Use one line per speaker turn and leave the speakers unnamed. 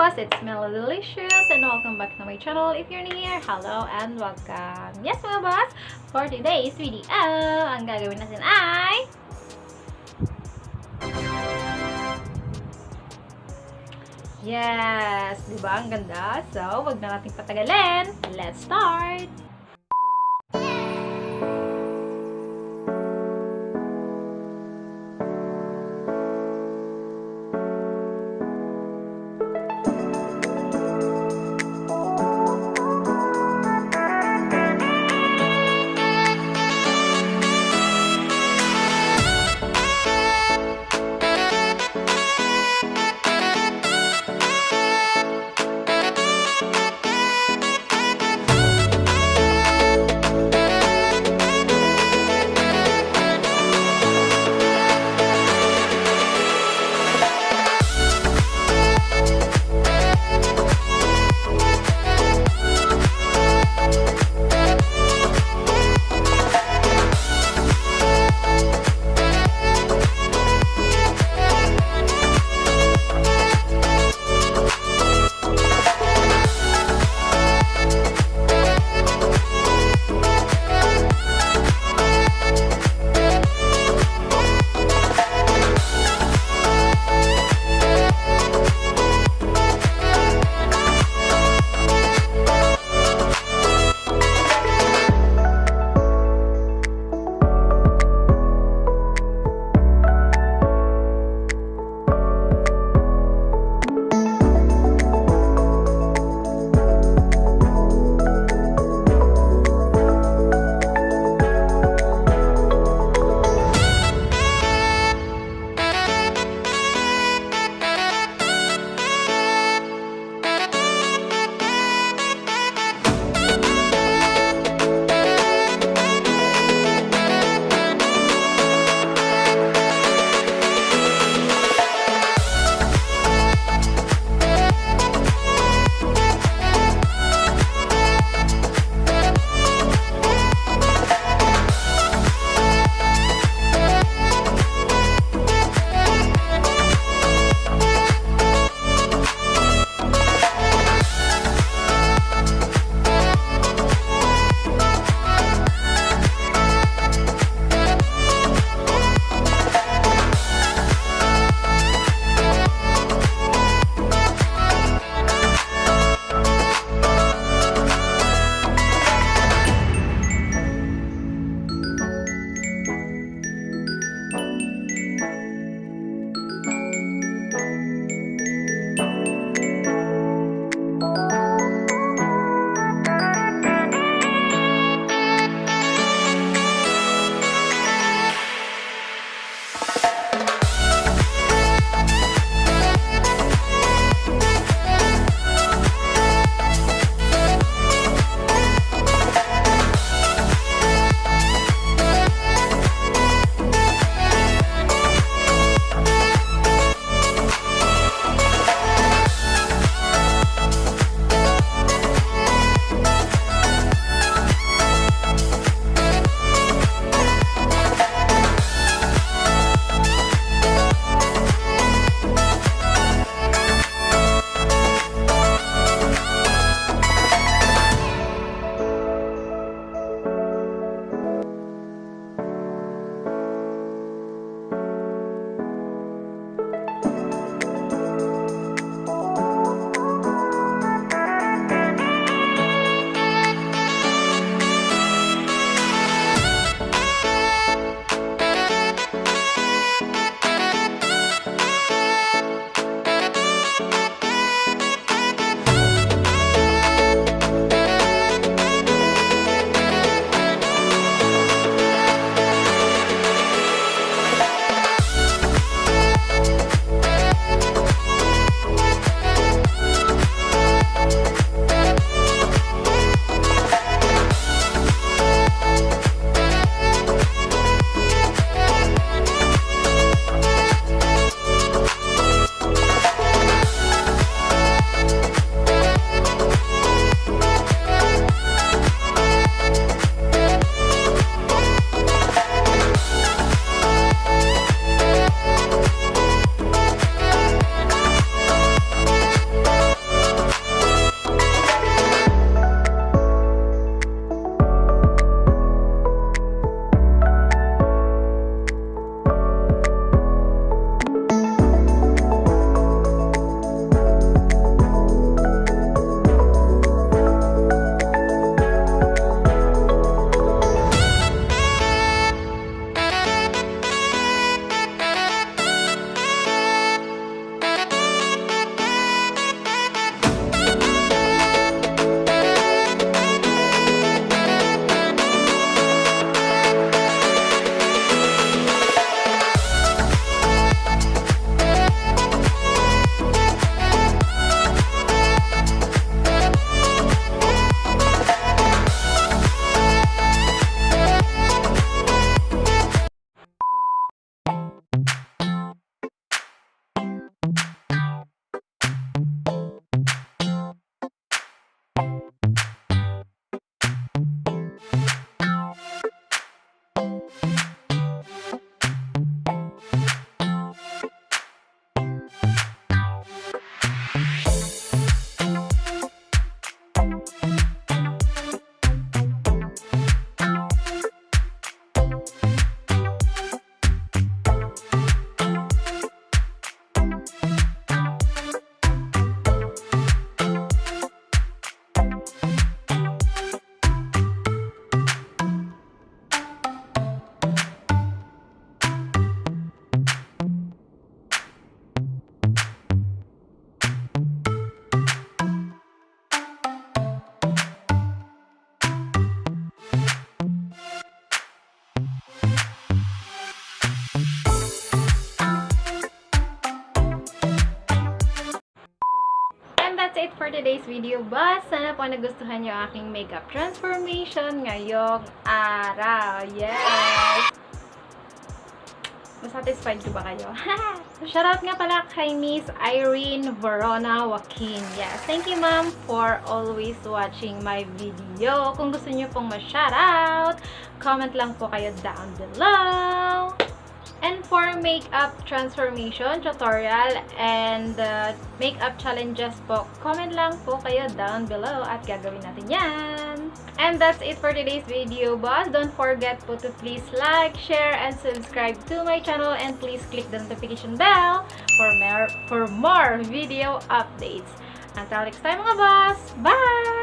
boss, it's Lodylicious and welcome back to my channel. If you're new here, hello and welcome. Yes mga boss, for today's video, ang gagawin natin ay yes, diba? Ang ganda. So, wag na nating patagalin. Let's start! And that's it for today's video, boss. Sana po nagustuhan nyo aking makeup transformation ngayong araw. Yes! Masatisfied ko ba kayo? Shoutout nga pala kay Miss Irene Verona Joaquin. Yes, thank you ma'am for always watching my video. Kung gusto nyo pong ma-shoutout, comment lang po kayo down below. And for makeup transformation tutorial and makeup challenges po, comment lang po kayo down below at gagawin natin yan. And that's it for today's video, boss. Don't forget po to please like, share, and subscribe to my channel, and please click the notification bell for more video updates. Until next time mga boss, bye!